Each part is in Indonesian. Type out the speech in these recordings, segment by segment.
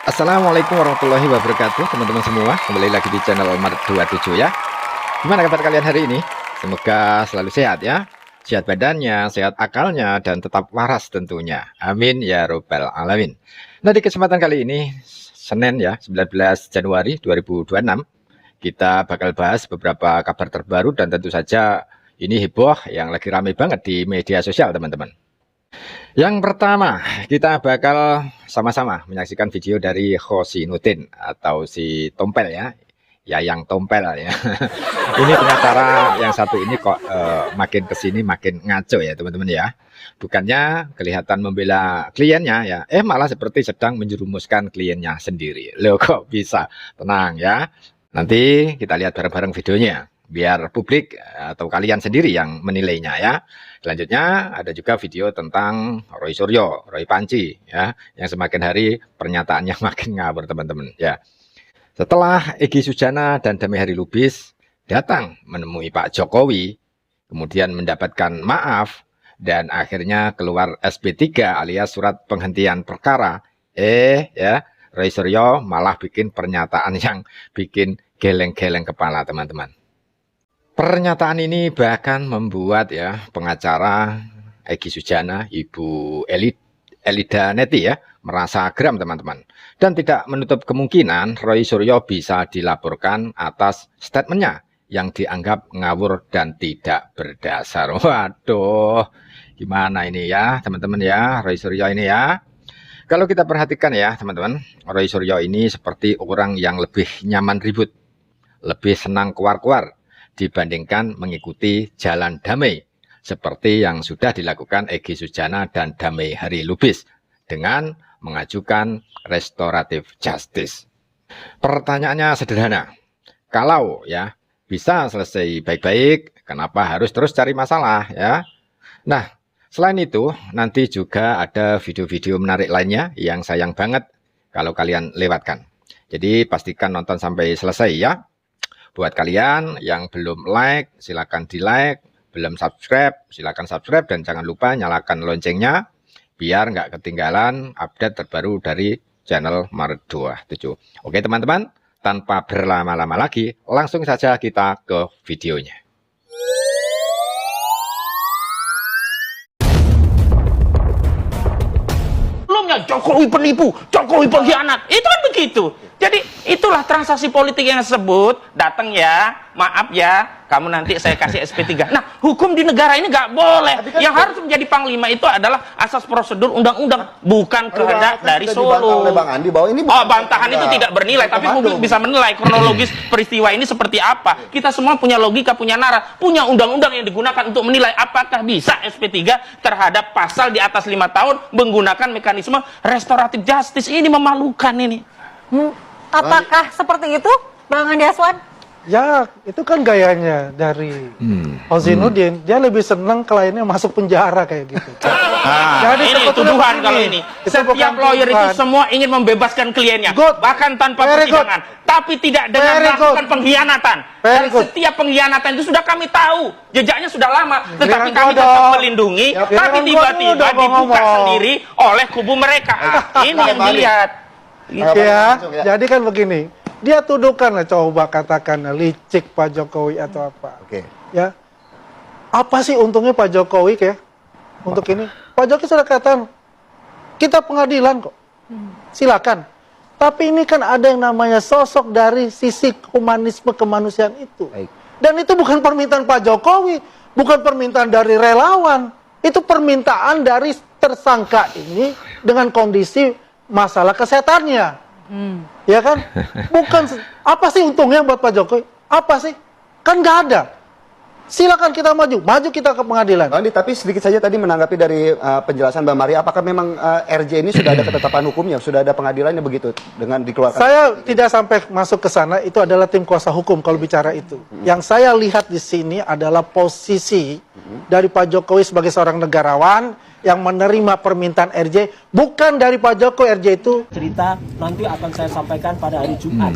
Assalamualaikum warahmatullahi wabarakatuh, teman-teman semua. Kembali lagi di channel Mart27 ya. Gimana kabar kalian hari ini? Semoga selalu sehat ya. Sehat badannya, sehat akalnya, dan tetap waras tentunya. Amin ya robbal alamin. Nah, di kesempatan kali ini, Senin ya, 19 Januari 2026, kita bakal bahas beberapa kabar terbaru dan tentu saja ini heboh yang lagi rame banget di media sosial, teman-teman. Yang pertama, kita bakal sama-sama menyaksikan video dari Khosinuddin atau si Tompel ya, Yayang Tompel ya. Ini pengacara yang satu ini kok makin kesini makin ngaco ya teman-teman ya. Bukannya kelihatan membela kliennya ya, malah seperti sedang menjerumuskan kliennya sendiri. Loh kok bisa? Tenang ya. Nanti kita lihat bareng-bareng videonya, biar publik atau kalian sendiri yang menilainya ya. Selanjutnya ada juga video tentang Roy Suryo, Roy Panci ya, yang semakin hari pernyataannya makin ngawur teman-teman ya. Setelah Egy Sujana dan Damai Hari Lubis datang menemui Pak Jokowi, kemudian mendapatkan maaf dan akhirnya keluar SP3 alias surat penghentian perkara, ya Roy Suryo malah bikin pernyataan yang bikin geleng-geleng kepala teman-teman. Pernyataan ini bahkan membuat ya pengacara Egy Sujana, Ibu Elida Neti ya, merasa geram teman-teman. Dan tidak menutup kemungkinan Roy Suryo bisa dilaporkan atas statementnya yang dianggap ngawur dan tidak berdasar. Waduh, gimana ini ya teman-teman ya, Roy Suryo ini ya. Kalau kita perhatikan ya teman-teman, Roy Suryo ini seperti orang yang lebih nyaman ribut, lebih senang keluar-keluar dibandingkan mengikuti jalan damai seperti yang sudah dilakukan Egy Sujana dan Damai Hari Lubis dengan mengajukan restoratif justice. Pertanyaannya sederhana, kalau ya bisa selesai baik-baik, kenapa harus terus cari masalah ya? Nah, selain itu nanti juga ada video-video menarik lainnya yang sayang banget kalau kalian lewatkan. Jadi pastikan nonton sampai selesai ya. Buat kalian yang belum like, silakan di like. Belum subscribe, silakan subscribe. Dan jangan lupa nyalakan loncengnya, biar nggak ketinggalan update terbaru dari channel Mart27. Oke teman-teman, tanpa berlama-lama lagi, langsung saja kita ke videonya. Jokowi penipu, Jokowi pengkhianat, itu kan begitu. Jadi itulah transaksi politik yang disebut, datang ya, maaf ya, kamu nanti saya kasih SP3. Nah, hukum di negara ini nggak boleh. Yang harus menjadi panglima itu adalah asas prosedur undang-undang, bukan kehendak dari Solo. Bantahan itu tidak bernilai, tapi publik bisa menilai kronologis peristiwa ini seperti apa. Kita semua punya logika, punya nalar, punya undang-undang yang digunakan untuk menilai apakah bisa SP3 terhadap pasal di atas 5 tahun menggunakan mekanisme restoratif justice. Ini memalukan ini. Apakah seperti itu, Bang Andi Aswan? Ya, itu kan gayanya dari Khosinuddin. Dia lebih senang kliennya masuk penjara kayak gitu. Jadi ini tuduhan kalau ini. Setiap lawyer itu semua ingin membebaskan kliennya, bahkan tanpa persidangan. Tapi tidak dengan melakukan pengkhianatan. Dan setiap pengkhianatan itu sudah kami tahu. Jejaknya sudah lama. Tetapi kami tetap melindungi. Tapi tiba-tiba dibuka sendiri oleh kubu mereka. Ini yang dilihat. Ya, jadi kan begini. Dia tuduhkan lah, coba katakan licik Pak Jokowi atau apa. Ya, apa sih untungnya Pak Jokowi kayak untuk ini? Pak Jokowi sudah katakan kita pengadilan kok, silakan. Tapi ini kan ada yang namanya sosok dari sisi humanisme kemanusiaan itu. Dan itu bukan permintaan Pak Jokowi, bukan permintaan dari relawan, itu permintaan dari tersangka ini dengan kondisi masalah kesehatannya. Ya kan? Bukan, apa sih untungnya buat Pak Jokowi? Apa sih? Kan nggak ada. Silakan kita maju kita ke pengadilan. Andi, tapi sedikit saja tadi menanggapi dari penjelasan Mbak Maria, apakah memang RJ ini sudah ada ketetapan hukumnya, sudah ada pengadilannya begitu dengan dikeluarkan? Saya tidak sampai masuk ke sana, itu adalah tim kuasa hukum kalau bicara itu. Yang saya lihat di sini adalah posisi dari Pak Jokowi sebagai seorang negarawan yang menerima permintaan RJ, bukan dari Pak Jokowi. RJ itu cerita nanti akan saya sampaikan pada hari Jumat.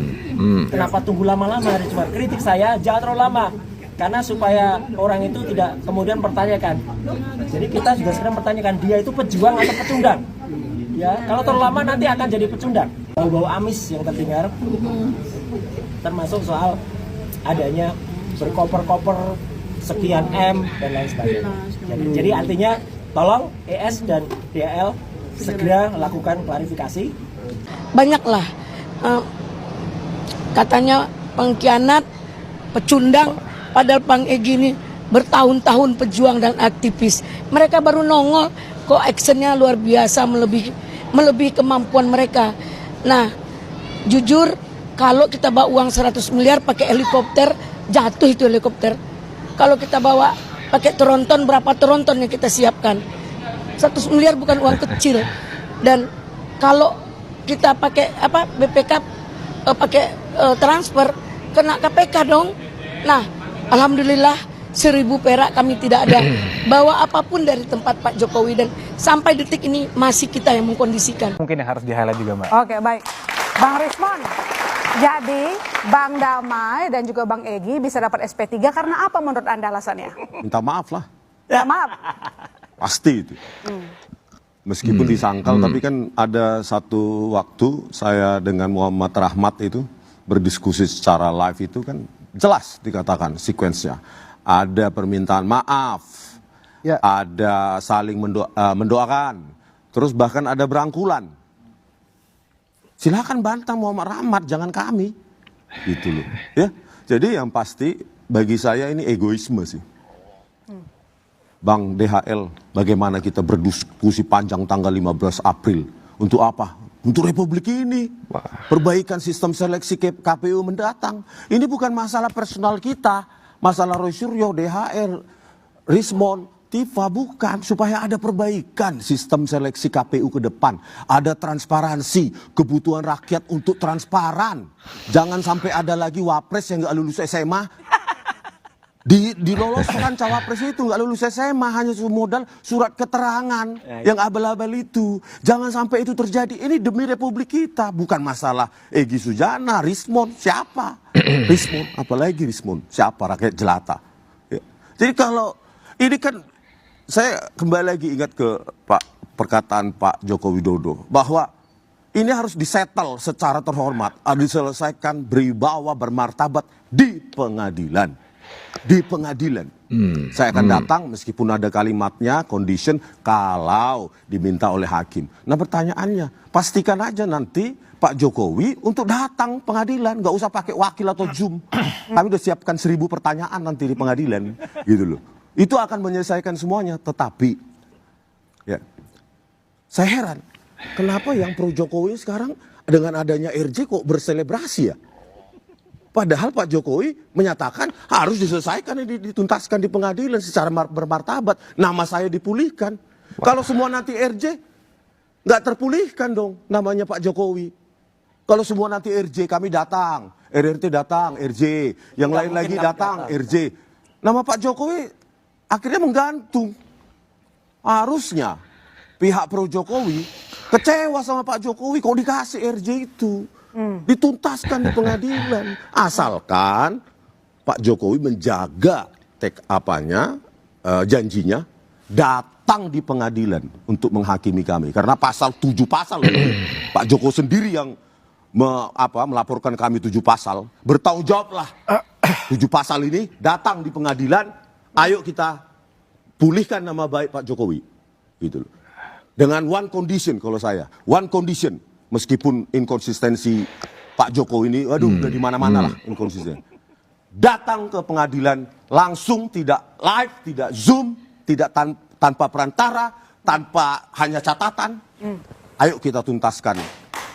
Kenapa tunggu lama-lama hari Jumat? Kritik saya jangan terlalu lama, karena supaya orang itu tidak kemudian pertanyakan. Jadi kita juga sekarang pertanyakan, dia itu pejuang atau pecundang? Ya, kalau terlalu lama nanti akan jadi pecundang. bau-bau amis yang terdengar, termasuk soal adanya berkoper-koper sekian M dan lain sebagainya. Jadi artinya tolong ES dan DHL segera lakukan klarifikasi. Banyaklah katanya pengkhianat, pecundang, padahal Bang Egy ini bertahun-tahun pejuang dan aktivis. Mereka baru nongol kok actionnya luar biasa, melebihi kemampuan mereka. Nah, jujur kalau kita bawa uang 100 miliar pakai helikopter, jatuh itu helikopter. Kalau kita bawa pakai tronton, berapa tronton yang kita siapkan? 100 miliar bukan uang kecil. Dan kalau kita pakai BPK pakai transfer, kena KPK dong. Nah, alhamdulillah 1.000 perak kami tidak ada bawa apapun dari tempat Pak Jokowi, dan sampai detik ini masih kita yang mengkondisikan. Mungkin yang harus di-highlight juga, Mbak. Oke, baik. Bang Rismon, jadi Bang Damai dan juga Bang Egy bisa dapat SP3 karena apa menurut Anda alasannya? Minta maaf lah. Ya, maaf. Pasti itu. Meskipun disangkal, tapi kan ada satu waktu saya dengan Muhammad Rahmat itu berdiskusi secara live, itu kan jelas dikatakan sekuensnya. Ada permintaan maaf, ada saling mendoakan, terus bahkan ada berangkulan. Silakan bantah Muhammad Rahmat, jangan kami, gitu loh. Ya, jadi yang pasti bagi saya ini egoisme sih. Bang DHL, bagaimana kita berdiskusi panjang tanggal 15 April. Untuk apa? Untuk Republik ini. Perbaikan sistem seleksi KPU mendatang. Ini bukan masalah personal kita. Masalah Roy Suryo, DHL, Rismon, Tifa, bukan. Supaya ada perbaikan sistem seleksi KPU ke depan. Ada transparansi, kebutuhan rakyat untuk transparan. Jangan sampai ada lagi wapres yang gak lulus SMA. Diloloskan cawapres itu nggak lulus SMA, hanya modal surat keterangan yang abal-abal itu. Jangan sampai itu terjadi. Ini demi Republik kita, bukan masalah Egy Sujana, Rismon, siapa? Rismon, apalagi Rismon, siapa? Rakyat jelata. Ya. Jadi kalau ini kan saya kembali lagi ingat ke perkataan Pak Joko Widodo bahwa ini harus disettle secara terhormat, diselesaikan berwibawa, bermartabat di pengadilan. Di pengadilan. Saya akan datang meskipun ada kalimatnya condition kalau diminta oleh hakim. Nah pertanyaannya, pastikan aja nanti Pak Jokowi untuk datang pengadilan, nggak usah pakai wakil atau Zoom. Kami udah siapkan 1.000 pertanyaan nanti di pengadilan, gitu loh. Itu akan menyelesaikan semuanya. Tetapi, ya, saya heran, kenapa yang pro Jokowi sekarang dengan adanya RJ kok berselebrasi ya? Padahal Pak Jokowi menyatakan harus diselesaikan, dituntaskan di pengadilan secara bermartabat. Nama saya dipulihkan. Kalau semua nanti RJ, nggak terpulihkan dong namanya Pak Jokowi. Kalau semua nanti RJ, kami datang, RRT datang, RJ, yang lain lagi datang, RJ. Nama Pak Jokowi akhirnya menggantung. Harusnya pihak pro Jokowi kecewa sama Pak Jokowi kok dikasih RJ itu. Dituntaskan di pengadilan, asalkan Pak Jokowi menjaga janjinya datang di pengadilan untuk menghakimi kami, karena pasal 7 pasal Pak Jokowi sendiri yang melaporkan kami 7 pasal, bertanggung jawablah 7 pasal ini datang di pengadilan, ayo kita pulihkan nama baik Pak Jokowi, gitu loh. Dengan one condition, kalau saya one condition. Meskipun inkonsistensi Pak Jokowi ini, udah di mana-mana lah inkonsisten. Datang ke pengadilan langsung, tidak live, tidak Zoom, tidak tanpa perantara, tanpa hanya catatan. Ayo kita tuntaskan.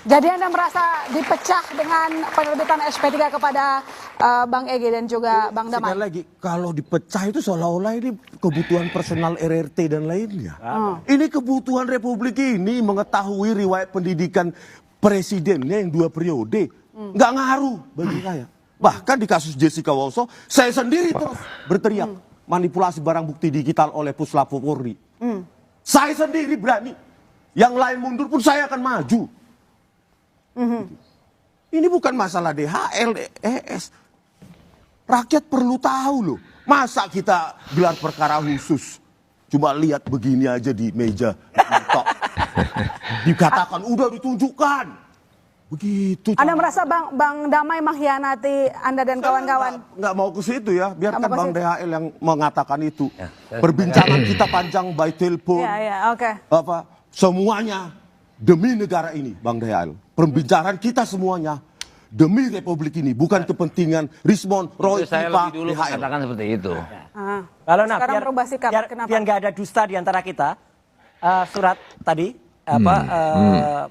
Jadi Anda merasa dipecah dengan penerbitan SP3 kepada Bang Egy dan juga Bang Damai? Sekali lagi, kalau dipecah itu seolah-olah ini kebutuhan personal RRT dan lainnya. Ini kebutuhan Republik ini mengetahui riwayat pendidikan presidennya yang 2 periode. Nggak ngaruh bagi saya. Bahkan di kasus Jessica Woso, saya sendiri terus berteriak manipulasi barang bukti digital oleh Puslap Polri. Saya sendiri berani. Yang lain mundur pun saya akan maju. Ini bukan masalah DHL, ES. Rakyat perlu tahu loh. Masa kita gelar perkara khusus, cuma lihat begini aja di meja, dikatakan udah ditunjukkan. Begitu. Anda merasa Bang Damai mengkhianati Anda dan kawan-kawan? Nggak mau ke situ ya, biarkan Nggak mau ke Bang situ. DHL yang mengatakan itu. Perbincangan kita panjang by telepon. Iya, oke. Apa semuanya demi negara ini, Bang DHL. Perbincangan kita semuanya demi Republik ini, bukan kepentingan Rismon, Roy, Itu saya Pipa, lebih dulu DHL. mengatakan seperti itu. Ah. Lalu nah, Sekarang berubah sikap. Kenapa? biar nggak ada dusta di antara kita, surat tadi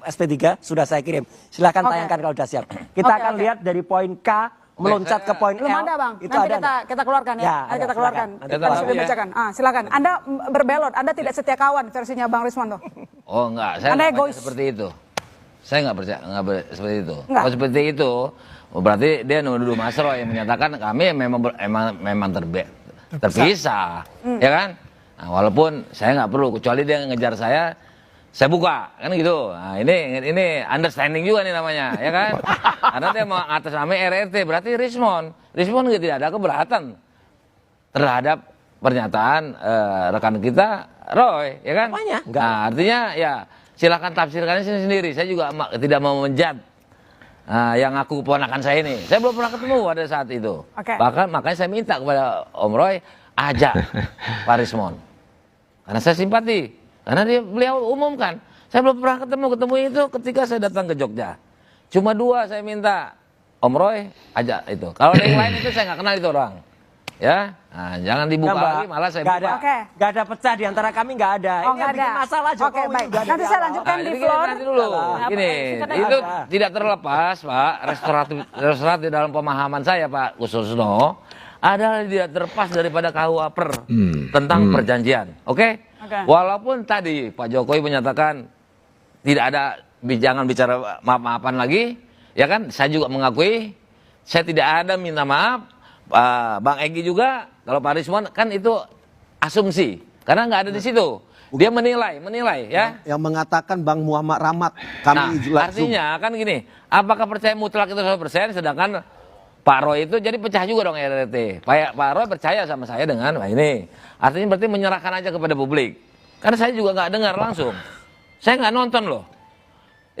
SP3 sudah saya kirim. Silakan Oke. tayangkan kalau sudah siap. Kita Oke, akan oke. lihat dari poin K meloncat ke poin Belum L. ada Bang, Itu nanti ada. kita keluarkan ya. Ya, Nanti ada, kita keluarkan. silakan. Kita Harus tahu ya. dibacakan. Silakan. Anda berbelot, Anda tidak setia kawan versinya Bang Rismon tuh. Oh enggak, saya Anda nggak baca egois. seperti itu. Saya nggak percaya seperti itu. Nggak. Kalau seperti itu, berarti dia nuduh Mas Roy yang menyatakan kami memang terpisah, ya kan? Nah, walaupun saya nggak perlu, kecuali dia ngejar saya buka, kan gitu. Nah, ini understanding juga nih namanya, ya kan? Karena dia mau atas nama RRT, berarti Rismon tidak ada keberatan terhadap pernyataan rekan kita Roy, ya kan? Apanya? Nah, artinya ya silakan tafsirkan sendiri. Saya juga tidak mau menjat yang aku keponakan saya ini. Saya belum pernah ketemu pada saat itu. Oke. Bahkan makanya saya minta kepada Om Roy ajak Pak Rismon. Karena saya simpati. Karena beliau umumkan. Saya belum pernah ketemu itu ketika saya datang ke Jogja. Cuma 2 saya minta Om Roy ajak itu. Kalau yang lain itu saya nggak kenal itu orang. Ya, nah, jangan dibuka Mbak, lagi, malah saya nggak buka. ada, Oke. nggak ada pecah di antara kami, nggak ada. Oh, Ini yang nggak bikin ada. masalah Jokowi. Oke, baik. udah dari Nanti saya awal. lanjutkan di jadi floor. nanti dulu. Gini, Apa, itu ada. tidak terlepas, Pak. Restoratif di dalam pemahaman saya, Pak Kusno, adalah tidak terlepas daripada KUA tentang perjanjian. Oke? Oke. Walaupun tadi Pak Jokowi menyatakan tidak ada jangan bicara maaf-maafan lagi, ya kan? Saya juga mengakui saya tidak ada minta maaf. Bang Egy juga, kalau Pak Rismon kan itu asumsi, karena nggak ada di situ. Dia menilai ya. Yang mengatakan Bang Muhammad Rahmat, kami Nah, artinya kan gini, apakah percaya mutlak itu 100%, sedangkan Pak Roy itu jadi pecah juga dong RRT. Pak Roy percaya sama saya dengan ini. Artinya berarti menyerahkan aja kepada publik. Karena saya juga nggak dengar langsung. Saya nggak nonton loh.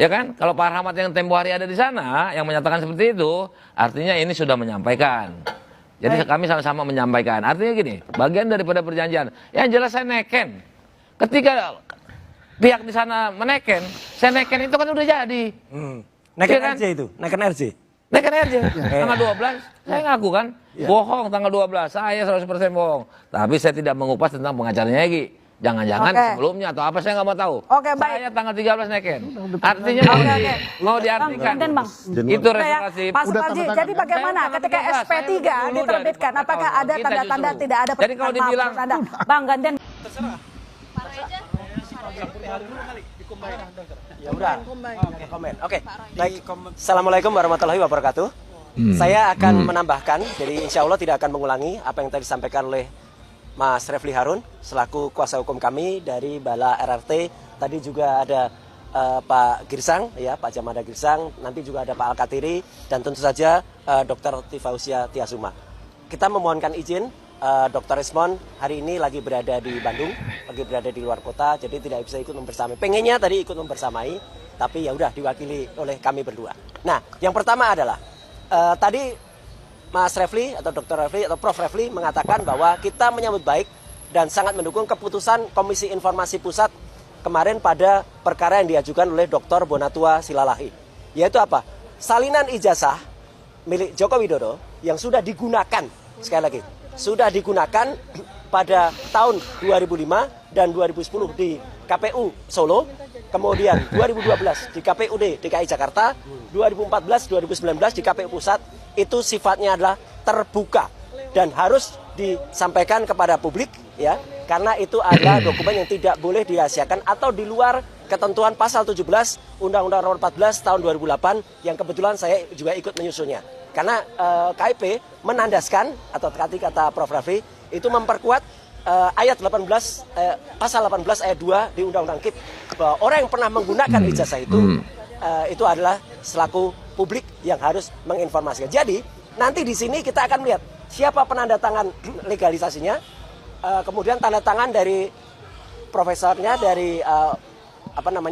Ya kan? Kalau Pak Rahmat yang tempo hari ada di sana, yang menyatakan seperti itu, artinya ini sudah menyampaikan. Jadi kami sama-sama menyampaikan. Artinya gini, bagian daripada perjanjian. Yang jelas saya neken. Ketika pihak di sana meneken, saya neken itu kan udah jadi. Naikin Iya kan? RJ itu, naikin RJ. Neken aja. Tanggal 12, saya ngaku kan. Bohong tanggal 12, saya 100% bohong. Tapi saya tidak mengupas tentang pengacaranya Egy. Jangan-jangan Oke. sebelumnya atau apa saya nggak mau tahu. Oke, baik. Saya tanggal 13 neken. Artinya Oke. mau diartikan. Bang, Bang. Itu Oke ya, restoratif. Pak Suparji, jadi bagaimana Saya ketika tanggal 13, SP3 saya dulu diterbitkan, dari apakah ada kita tanda-tanda justru. tidak ada Jadi kalau permintaan maaf dibilang- menurut Anda? Bang Gantian. Ya udah. Oke, komen. Oke. Baik. Assalamualaikum warahmatullahi wabarakatuh. Saya akan menambahkan, jadi insya Allah tidak akan mengulangi apa yang tadi disampaikan oleh Mas Refli Harun selaku kuasa hukum kami dari Bala RRT. Tadi juga ada Pak Girsang, ya Pak Jamada Girsang. Nanti juga ada Pak Alkatiri dan tentu saja Dr. Tifausia Tiasuma. Kita memohonkan izin. Dr. Rismon hari ini lagi berada di Bandung, lagi berada di luar kota, jadi tidak bisa ikut membersamai. Pengennya tadi ikut membersamai, tapi ya udah diwakili oleh kami berdua. Nah, yang pertama adalah tadi Mas Refli atau Dr. Refli atau Prof. Refli mengatakan bahwa kita menyambut baik dan sangat mendukung keputusan Komisi Informasi Pusat kemarin pada perkara yang diajukan oleh Dr. Bonatua Silalahi. Yaitu apa? Salinan ijazah milik Joko Widodo yang sudah digunakan, sekali lagi, sudah digunakan pada tahun 2005 dan 2010 di KPU Solo, kemudian 2012 di KPUD DKI Jakarta, 2014-2019 di KPU Pusat, itu sifatnya adalah terbuka dan harus disampaikan kepada publik, ya, karena itu adalah dokumen yang tidak boleh dirahasiakan atau di luar ketentuan pasal 17 Undang-Undang Nomor 14 tahun 2008 yang kebetulan saya juga ikut menyusunnya. Karena KIP menandaskan atau kata Prof. Raffi itu memperkuat ayat 18 pasal 18 ayat 2 di Undang-Undang KIP bahwa orang yang pernah menggunakan ijazah itu adalah selaku publik yang harus menginformasikan. Jadi nanti di sini kita akan melihat siapa penanda tangan legalisasinya, kemudian tanda tangan dari profesornya, dari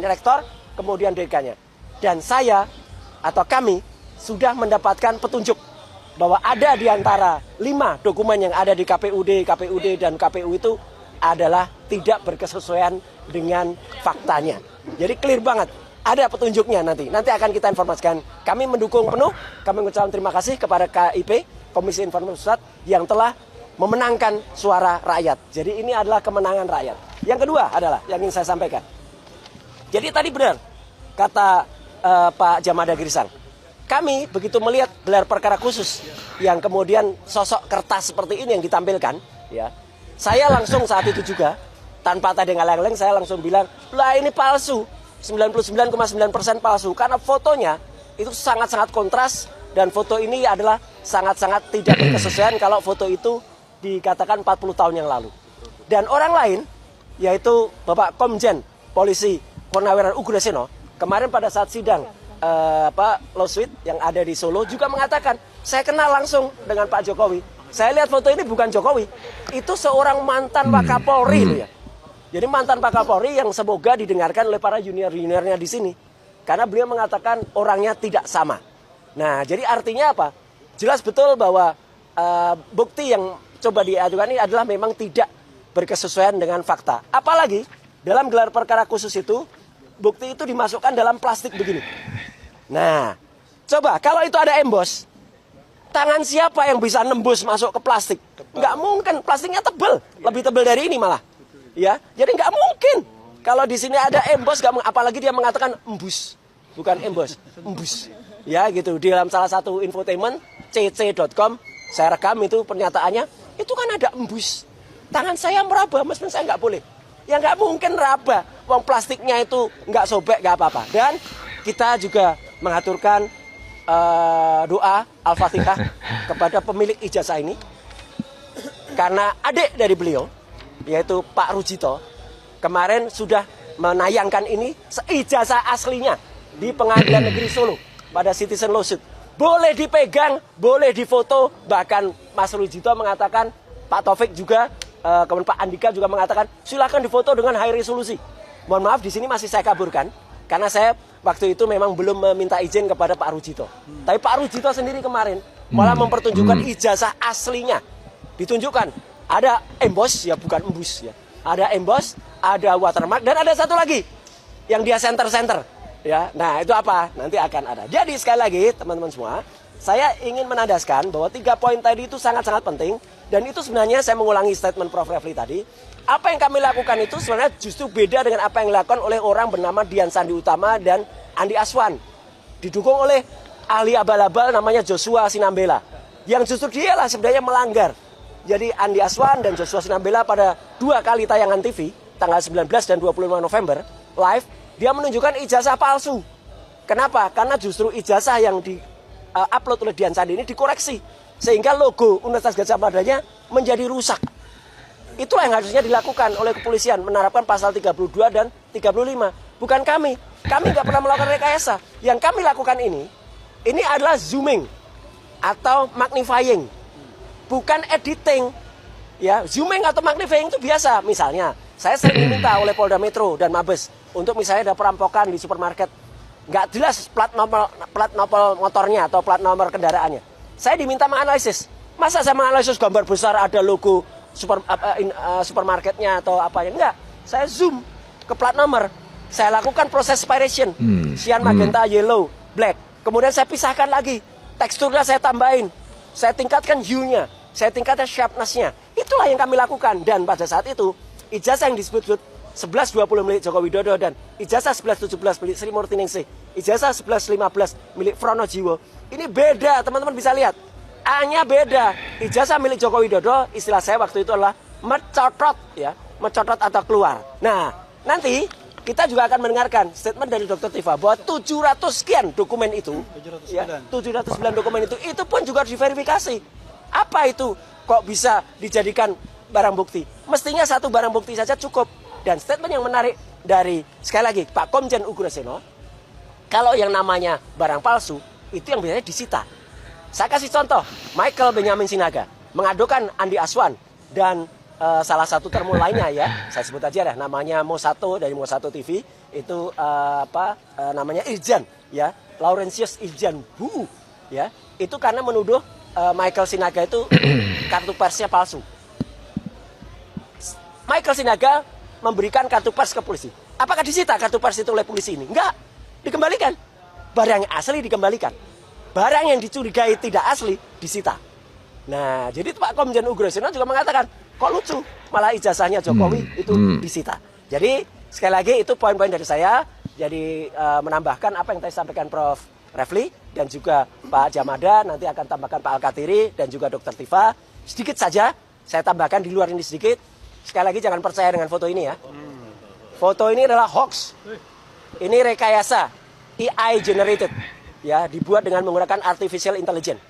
rektor, kemudian dekannya. Dan saya atau kami sudah mendapatkan petunjuk bahwa ada di antara 5 dokumen yang ada di KPUD dan KPU itu adalah tidak berkesesuaian dengan faktanya. Jadi clear banget. Ada petunjuknya nanti akan kita informasikan. Kami mendukung penuh, kami mengucapkan terima kasih kepada KIP, Komisi Informasi Pusat, yang telah memenangkan suara rakyat. Jadi ini adalah kemenangan rakyat. Yang kedua adalah yang ingin saya sampaikan. Jadi tadi benar kata Pak Jamada Girsang. Kami begitu melihat gelar perkara khusus yang kemudian sosok kertas seperti ini yang ditampilkan, ya, saya langsung saat itu juga tanpa tadi ngaleng-ngaleng saya langsung bilang, lah ini palsu. 99,9% palsu karena fotonya itu sangat-sangat kontras dan foto ini adalah sangat-sangat tidak berkesesuaian kalau foto itu dikatakan 40 tahun yang lalu. Dan orang lain yaitu Bapak Komjen Polisi Purnawiran Ugreseno kemarin pada saat sidang lawsuit yang ada di Solo juga mengatakan, saya kenal langsung dengan Pak Jokowi. Saya lihat foto ini bukan Jokowi, itu seorang mantan Wakapolri ya. Jadi mantan Pak Kapolri yang semoga didengarkan oleh para junior-juniornya di sini. Karena beliau mengatakan orangnya tidak sama. Nah, jadi artinya apa? Jelas betul bahwa bukti yang coba diajukan ini adalah memang tidak berkesesuaian dengan fakta. Apalagi dalam gelar perkara khusus itu, bukti itu dimasukkan dalam plastik begini. Nah, coba kalau itu ada embos, tangan siapa yang bisa nembus masuk ke plastik? Nggak mungkin, plastiknya tebal, lebih tebal dari ini malah. Ya, jadi nggak mungkin kalau di sini ada embos, apalagi dia mengatakan embus, bukan embos, embus. Ya gitu, di dalam salah satu infotainment cc.com saya rekam itu pernyataannya, itu kan ada embus. Tangan saya meraba, meskipun saya nggak boleh. Ya nggak mungkin raba, uang plastiknya itu nggak sobek, nggak apa-apa. Dan kita juga mengaturkan doa Al-Fatihah kepada pemilik ijazah ini, karena adik dari beliau yaitu Pak Rujito kemarin sudah menayangkan ini ijazah aslinya di Pengadilan Negeri Solo pada citizen lawsuit. Boleh dipegang, boleh difoto, bahkan Mas Rujito mengatakan, Pak Taufik juga, kemudian Pak Andika juga mengatakan silakan difoto dengan high resolusi. Mohon maaf di sini masih saya kaburkan karena saya waktu itu memang belum meminta izin kepada Pak Rujito. Tapi Pak Rujito sendiri kemarin malah mempertunjukkan ijazah aslinya, ditunjukkan. Ada embos, ya bukan embus ya. Ada embos, ada watermark, dan ada satu lagi yang dia center-center. Ya, nah itu apa? Nanti akan ada. Jadi sekali lagi teman-teman semua, saya ingin menandaskan bahwa 3 poin tadi itu sangat-sangat penting. Dan itu sebenarnya saya mengulangi statement Prof. Refli tadi. Apa yang kami lakukan itu sebenarnya justru beda dengan apa yang dilakukan oleh orang bernama Dian Sandi Utama dan Andi Aswan. Didukung oleh ahli abal-abal namanya Joshua Sinambela. Yang justru dialah sebenarnya melanggar. Jadi Andi Aswan dan Joshua Sinambela pada 2 kali tayangan TV, tanggal 19 dan 25 November, live, dia menunjukkan ijazah palsu. Kenapa? Karena justru ijazah yang di-upload oleh Dian Sandi ini dikoreksi. Sehingga logo Universitas Gadjah Madanya menjadi rusak. Itulah yang harusnya dilakukan oleh kepolisian, menerapkan pasal 32 dan 35. Bukan kami. Kami nggak pernah melakukan rekayasa. Yang kami lakukan ini adalah zooming atau magnifying. Bukan editing, ya zooming atau magnifying itu biasa. Misalnya, saya sering diminta oleh Polda Metro dan Mabes untuk misalnya ada perampokan di supermarket, nggak jelas plat nomor motornya atau plat nomor kendaraannya. Saya diminta menganalisis. Masa saya menganalisis gambar besar ada logo supermarketnya atau apanya? Enggak. Saya zoom ke plat nomor. Saya lakukan proses spiration, cyan, magenta, yellow, black. Kemudian saya pisahkan lagi. Teksturnya saya tambahin. Saya tingkatkan hue-nya, saya tingkatkan sharpness-nya. Itulah yang kami lakukan. Dan pada saat itu, ijazah yang disebut 1120 milik Joko Widodo dan ijazah 1117 milik Sri Murtiningsih, ijazah 1115 milik Frono Jiwo. Ini beda, teman-teman bisa lihat. A-nya beda. Ijazah milik Joko Widodo, istilah saya waktu itu adalah mencotot, ya, mencotot atau keluar. Nah, nanti kita juga akan mendengarkan statement dari Dr. Tifa bahwa 700 sekian dokumen itu, 709 dokumen itu pun juga diverifikasi. Apa itu kok bisa dijadikan barang bukti? Mestinya satu barang bukti saja cukup. Dan statement yang menarik dari, sekali lagi, Pak Komjen Ugreseno, kalau yang namanya barang palsu, itu yang biasanya disita. Saya kasih contoh, Michael Benyamin Sinaga mengadukan Andi Aswan dan salah satu termo lainnya ya, saya sebut aja deh, namanya Mo1 dari Mo1 TV, itu namanya Irjan ya, Laurentius Ijambu, ya, itu karena menuduh Michael Sinaga itu kartu persnya palsu. Michael Sinaga memberikan kartu pers ke polisi. Apakah disita kartu pers itu oleh polisi ini? Enggak, dikembalikan. Barang yang asli dikembalikan. Barang yang dicurigai tidak asli disita. Nah, jadi Pak Komjen Ugroseno juga mengatakan, kok lucu, malah ijazahnya Jokowi itu disita. Jadi sekali lagi itu poin-poin dari saya. Jadi menambahkan apa yang tadi sampaikan Prof. Refli dan juga Pak Jamada, nanti akan tambahkan Pak Al-Katiri dan juga Dr. Tifa. Sedikit saja, saya tambahkan di luar ini sedikit. Sekali lagi jangan percaya dengan foto ini ya. Foto ini adalah hoax. Ini rekayasa, AI generated. Ya, dibuat dengan menggunakan artificial intelligence.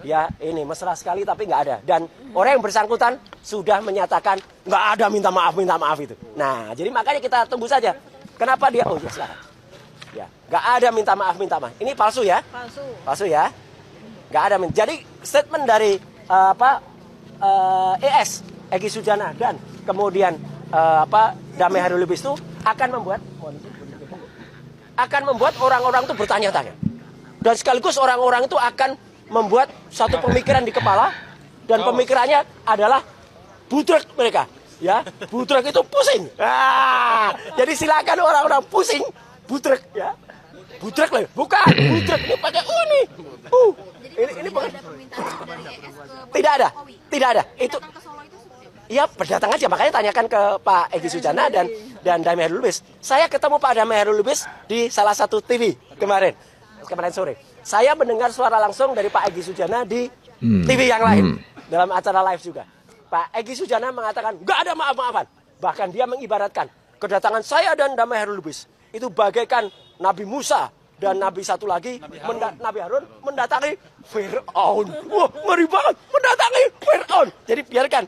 Ya, ini mesra sekali tapi nggak ada. Dan orang yang bersangkutan sudah menyatakan nggak ada minta maaf itu. Nah, jadi makanya kita tunggu saja. Kenapa dia? Oh ya, silakan. Ya, nggak ada minta maaf. Ini palsu ya? Palsu ya? Nggak ada. Jadi statement dari ES Egy Sujana dan kemudian Damai Hairul Lubis itu akan membuat orang-orang itu bertanya-tanya. Dan sekaligus orang-orang itu akan membuat satu pemikiran di kepala dan pemikirannya adalah budrek mereka. Ya, budrek itu pusing. Jadi silakan orang-orang pusing. Budrek ya, budrek lah, bukan budrek ini pakai ini. Ini bukan. Tidak ada. Itu. Ya berdatang aja, makanya tanyakan ke Pak Egy Sujana dan Damai Hairul Lubis. Saya ketemu Pak Damai Hairul Lubis di salah satu TV kemarin sore. Saya mendengar suara langsung dari Pak Egy Sujana di TV yang lain dalam acara live juga. Pak Egy Sujana mengatakan nggak ada maaf-maafan. Bahkan dia mengibaratkan kedatangan saya dan Damai Hairul Lubis itu bagaikan Nabi Musa dan Nabi satu lagi, Nabi Harun mendatangi Fir'aun. Wah, ngeri banget, mendatangi Fir'aun. Jadi biarkan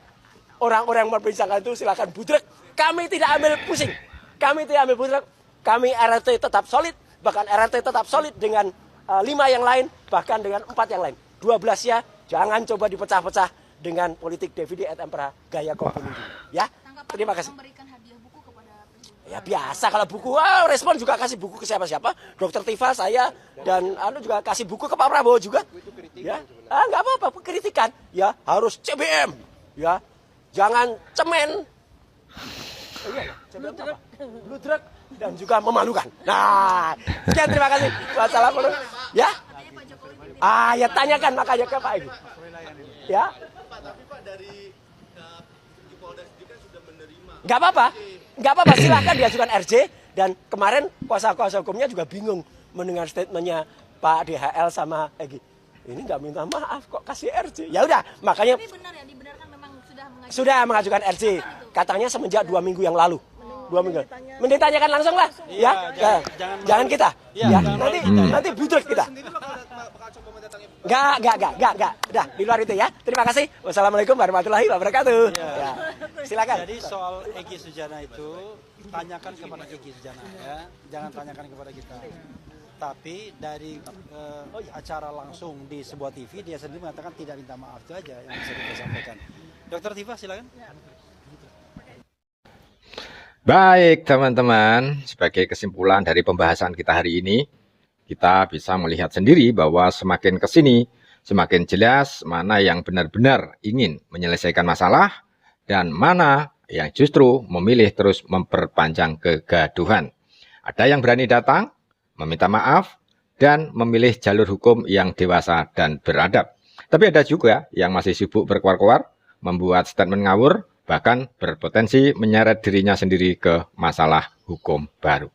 orang-orang yang memperbincangkan itu silakan budrek. Kami tidak ambil pusing. Kami tidak ambil budrek. Kami RRT tetap solid, bahkan RRT tetap solid dengan 5 yang lain, bahkan dengan 4 yang lain. 12 ya, jangan coba dipecah-pecah dengan politik DVD et impera gaya komponi. Ya, terima kasih. Ya biasa kalau buku, respon juga kasih buku ke siapa-siapa. Dr. Tifa, saya, dan juga kasih buku ke Pak Prabowo juga. Ya, nggak apa-apa, kritikan. Ya, harus CBM. Ya, jangan cemen. Bludrek dan juga memalukan. Nah, sekian terima kasih. Wassalamualaikum. Ya. Ya tanyakan makanya ke Pak Egy. Ya. Nggak apa-apa, silahkan diajukan RJ. Dan kemarin kuasa-kuasa hukumnya juga bingung mendengar statementnya Pak DHL sama Egy. Ini nggak minta maaf kok kasih RJ. Ya udah, makanya. Tapi benar ya, dibenarkan memang sudah mengajukan RJ. Katanya semenjak 2 minggu yang lalu. 2 minggu. Mending tanyakan langsung lah. Ya, jangan kita. Ya, nanti budrek kita. Enggak. Udah, di luar itu ya. Terima kasih. Wassalamualaikum warahmatullahi wabarakatuh. Ya. Silakan. Jadi soal Egy Sujana itu tanyakan kepada Egy Sujana ya. Jangan tanyakan kepada kita. Tapi dari acara langsung di sebuah TV dia sendiri mengatakan tidak minta maaf, itu aja yang bisa kita sampaikan. Dr. Tifa silakan. Baik teman-teman, sebagai kesimpulan dari pembahasan kita hari ini, kita bisa melihat sendiri bahwa semakin ke sini, semakin jelas mana yang benar-benar ingin menyelesaikan masalah dan mana yang justru memilih terus memperpanjang kegaduhan. Ada yang berani datang, meminta maaf, dan memilih jalur hukum yang dewasa dan beradab. Tapi ada juga yang masih sibuk berkuar-kuar, membuat statement ngawur, bahkan berpotensi menyeret dirinya sendiri ke masalah hukum baru.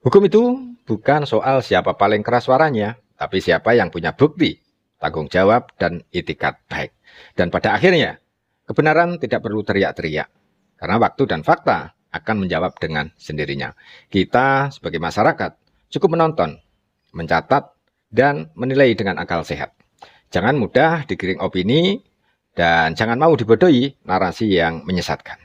Hukum itu bukan soal siapa paling keras suaranya, tapi siapa yang punya bukti, tanggung jawab, dan itikat baik. Dan pada akhirnya, kebenaran tidak perlu teriak-teriak, karena waktu dan fakta akan menjawab dengan sendirinya. Kita sebagai masyarakat cukup menonton, mencatat, dan menilai dengan akal sehat. Jangan mudah digiring opini, dan jangan mau dibodohi narasi yang menyesatkan.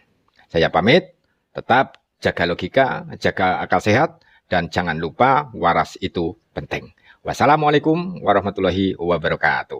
Saya pamit, tetap jaga logika, jaga akal sehat, dan jangan lupa waras itu penting. Wassalamualaikum warahmatullahi wabarakatuh.